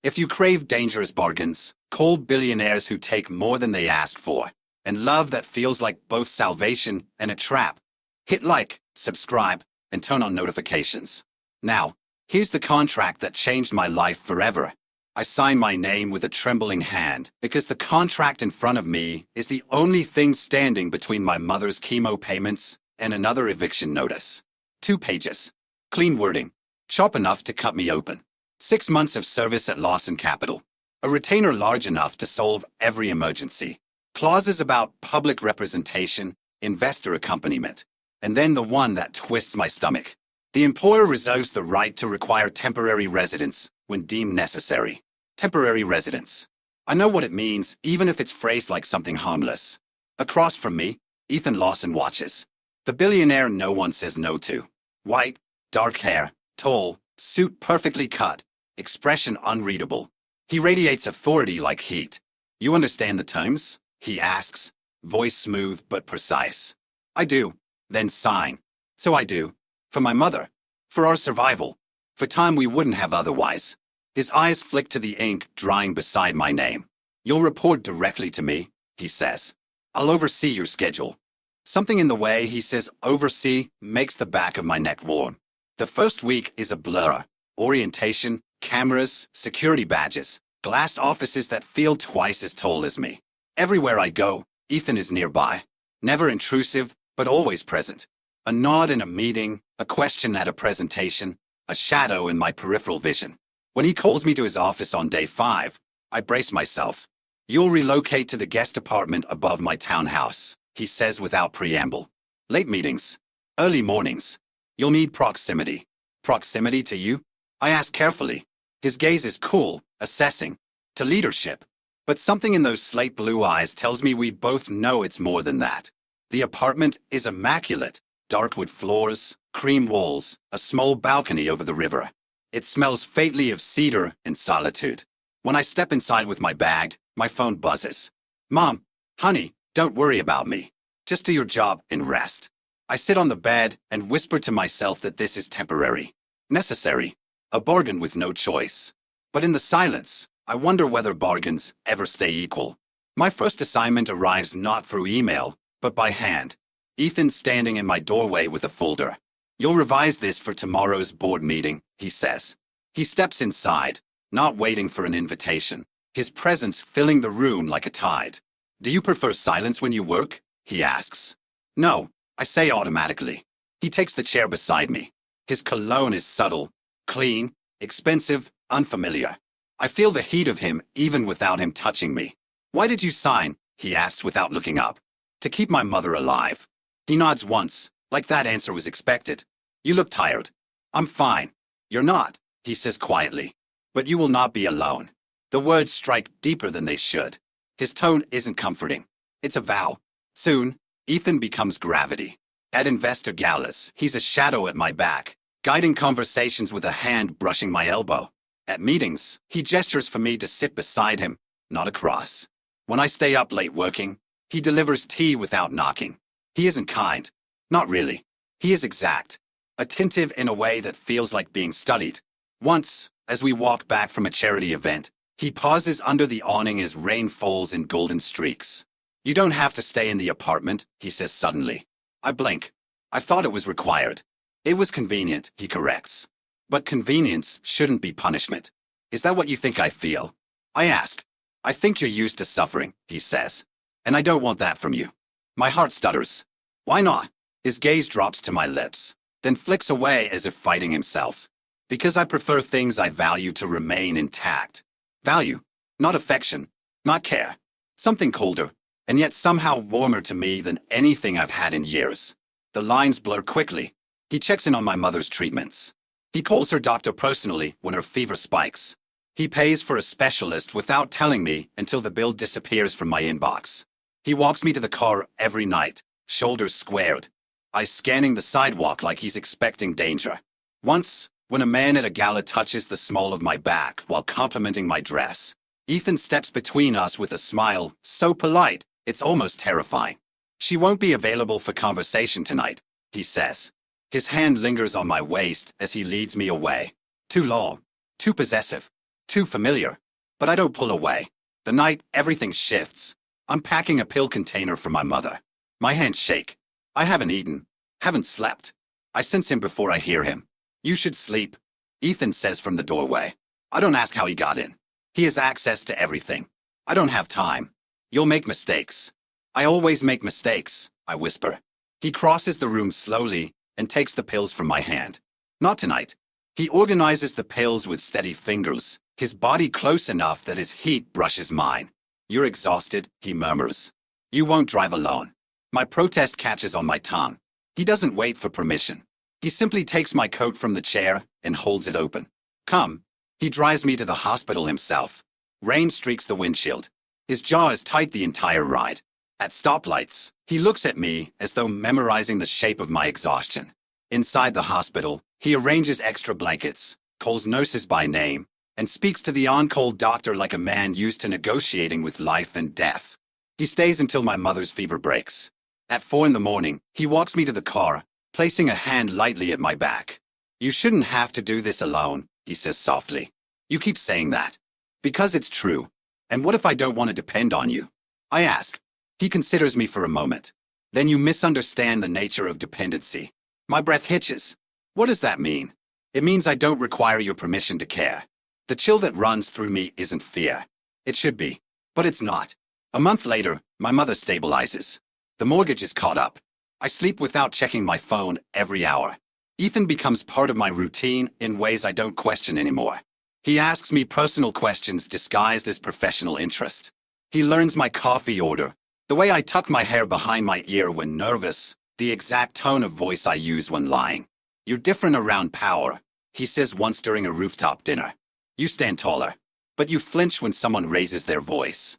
If you crave dangerous bargains, cold billionaires who take more than they asked for, and love that feels like both salvation and a trap, hit like, subscribe, and turn on notifications. Now, here's the contract that changed my life forever. I sign my name with a trembling hand because the contract in front of me is the only thing standing between my mother's chemo payments and another eviction notice. 2 pages. Clean wording. Sharp enough to cut me open. 6 months of service at Lawson Capital. A retainer large enough to solve every emergency. Clauses about public representation, investor accompaniment. And then the one that twists my stomach. The employer reserves the right to require temporary residence when deemed necessary. Temporary residence. I know what it means, even if it's phrased like something harmless. Across from me, Ethan Lawson watches. The billionaire no one says no to. White, dark hair, tall, suit perfectly cut, expression unreadable. He radiates authority like heat. You understand the terms? He asks, voice smooth but precise. I do. Then sign. So I do. For my mother. For our survival. For time we wouldn't have otherwise. His eyes flick to the ink drying beside my name. You'll report directly to me, he says. I'll oversee your schedule. Something in the way he says oversee makes the back of my neck warm. The first week is a blur. Orientation, cameras, security badges, glass offices that feel twice as tall as me. Everywhere I go, Ethan is nearby. Never intrusive, but always present. A nod in a meeting, a question at a presentation, a shadow in my peripheral vision. When he calls me to his office on day 5, I brace myself. You'll relocate to the guest apartment above my townhouse, he says without preamble. Late meetings. Early mornings. You'll need proximity. Proximity to you? I ask carefully. His gaze is cool, assessing. To leadership. But something in those slate blue eyes tells me we both know it's more than that. The apartment is immaculate. Dark wood floors, cream walls, a small balcony over the river. It smells faintly of cedar and solitude. When I step inside with my bag, my phone buzzes. Mom, honey, don't worry about me. Just do your job and rest. I sit on the bed and whisper to myself that this is temporary. Necessary. A bargain with no choice. But in the silence, I wonder whether bargains ever stay equal. My first assignment arrives not through email, but by hand. Ethan standing in my doorway with a folder. You'll revise this for tomorrow's board meeting, he says. He steps inside, not waiting for an invitation, his presence filling the room like a tide. Do you prefer silence when you work? He asks. No, I say automatically. He takes the chair beside me. His cologne is subtle, clean, expensive, unfamiliar. I feel the heat of him even without him touching me. Why did you sign? He asks without looking up. To keep my mother alive. He nods once, like that answer was expected. You look tired. I'm fine. You're not, he says quietly. But you will not be alone. The words strike deeper than they should. His tone isn't comforting. It's a vow. Soon, Ethan becomes gravity. At investor galas, he's a shadow at my back, guiding conversations with a hand brushing my elbow. At meetings, he gestures for me to sit beside him, not across. When I stay up late working, he delivers tea without knocking. He isn't kind. Not really. He is exact. Attentive in a way that feels like being studied. Once, as we walk back from a charity event, he pauses under the awning as rain falls in golden streaks. You don't have to stay in the apartment, he says suddenly. I blink. I thought it was required. It was convenient, he corrects. But convenience shouldn't be punishment. Is that what you think I feel? I ask. I think you're used to suffering, he says. And I don't want that from you. My heart stutters. Why not? His gaze drops to my lips, then flicks away as if fighting himself. Because I prefer things I value to remain intact. Value, not affection, not care. Something colder, and yet somehow warmer to me than anything I've had in years. The lines blur quickly. He checks in on my mother's treatments. He calls her doctor personally when her fever spikes. He pays for a specialist without telling me until the bill disappears from my inbox. He walks me to the car every night, shoulders squared, eyes scanning the sidewalk like he's expecting danger. Once, when a man at a gala touches the small of my back while complimenting my dress, Ethan steps between us with a smile so polite, it's almost terrifying. She won't be available for conversation tonight, he says. His hand lingers on my waist as he leads me away. Too long, too possessive, Too familiar. But I don't pull away. The night, everything shifts. I'm packing a pill container for my mother. My hands shake. I haven't eaten. Haven't slept. I sense him before I hear him. You should sleep, Ethan says from the doorway. I don't ask how he got in. He has access to everything. I don't have time. You'll make mistakes. I always make mistakes, I whisper. He crosses the room slowly and takes the pills from my hand. Not tonight. He organizes the pills with steady fingers, his body close enough that his heat brushes mine. You're exhausted, he murmurs. You won't drive alone. My protest catches on my tongue. He doesn't wait for permission. He simply takes my coat from the chair and holds it open. Come. He drives me to the hospital himself. Rain streaks the windshield. His jaw is tight the entire ride. At stoplights, he looks at me as though memorizing the shape of my exhaustion. Inside the hospital, he arranges extra blankets, calls nurses by name, and speaks to the on-call doctor like a man used to negotiating with life and death. He stays until my mother's fever breaks. At 4 a.m, he walks me to the car, placing a hand lightly at my back. You shouldn't have to do this alone, he says softly. You keep saying that. Because it's true. And what if I don't want to depend on you? I ask. He considers me for a moment. Then you misunderstand the nature of dependency. My breath hitches. What does that mean? It means I don't require your permission to care. The chill that runs through me isn't fear. It should be. But it's not. A month later, my mother stabilizes. The mortgage is caught up. I sleep without checking my phone every hour. Ethan becomes part of my routine in ways I don't question anymore. He asks me personal questions disguised as professional interest. He learns my coffee order, the way I tuck my hair behind my ear when nervous, the exact tone of voice I use when lying. You're different around power, he says once during a rooftop dinner. You stand taller, but you flinch when someone raises their voice.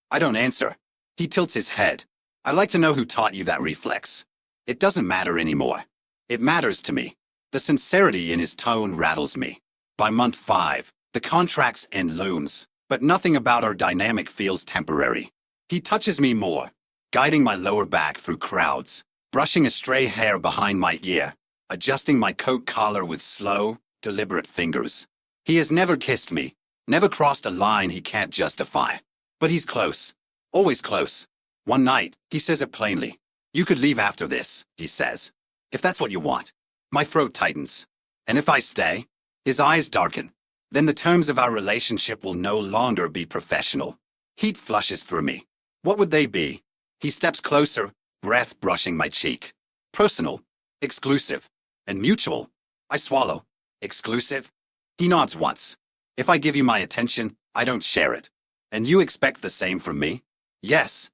I don't answer. He tilts his head. I like to know who taught you that reflex. It doesn't matter anymore. It matters to me. The sincerity in his tone rattles me. By month 5, the contract's end looms, but nothing about our dynamic feels temporary. He touches me more, guiding my lower back through crowds, brushing a stray hair behind my ear, adjusting my coat collar with slow, deliberate fingers. He has never kissed me, never crossed a line he can't justify. But he's close. Always close. One night, he says it plainly. You could leave after this, he says. If that's what you want. My throat tightens. And if I stay? His eyes darken. Then the terms of our relationship will no longer be professional. Heat flushes through me. What would they be? He steps closer, breath brushing my cheek. Personal, exclusive, and mutual. I swallow. Exclusive? He nods once. If I give you my attention, I don't share it. And you expect the same from me? Yes.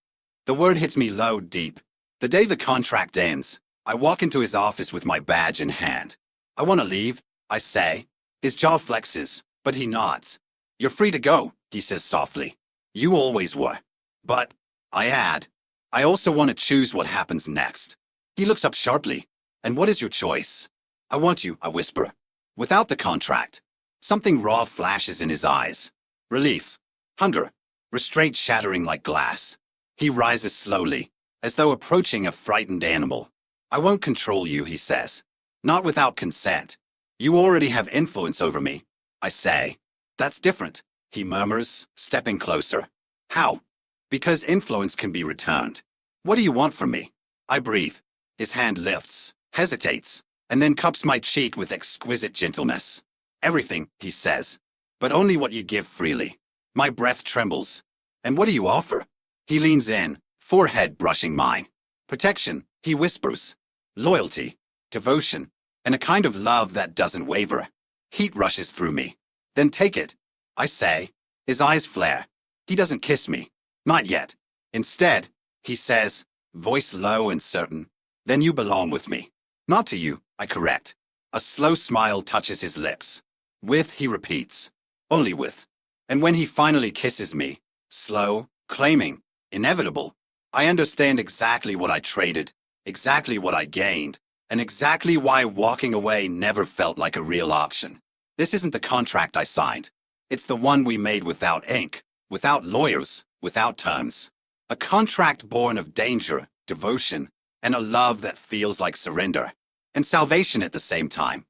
The word hits me low, deep. The day the contract ends, I walk into his office with my badge in hand. I want to leave, I say. His jaw flexes, but he nods. You're free to go, he says softly. You always were. But, I add, I also want to choose what happens next. He looks up sharply. And what is your choice? I want you, I whisper. Without the contract. Something raw flashes in his eyes. Relief. Hunger. Restraint shattering like glass. He rises slowly, as though approaching a frightened animal. I won't control you, he says. Not without consent. You already have influence over me, I say. That's different, he murmurs, stepping closer. How? Because influence can be returned. What do you want from me? I breathe. His hand lifts, hesitates, and then cups my cheek with exquisite gentleness. Everything, he says, but only what you give freely. My breath trembles. And what do you offer? He leans in, forehead brushing mine. Protection, he whispers. Loyalty, devotion, and a kind of love that doesn't waver. Heat rushes through me. Then take it, I say. His eyes flare. He doesn't kiss me. Not yet. Instead, he says, voice low and certain, then you belong with me. Not to you, I correct. A slow smile touches his lips. With, he repeats. Only with. And when he finally kisses me, slow, claiming, inevitable, I understand exactly what I traded, exactly what I gained, and exactly why walking away never felt like a real option. This isn't the contract I signed. It's the one we made without ink, without lawyers, without terms. A contract born of danger, devotion, and a love that feels like surrender. And salvation at the same time.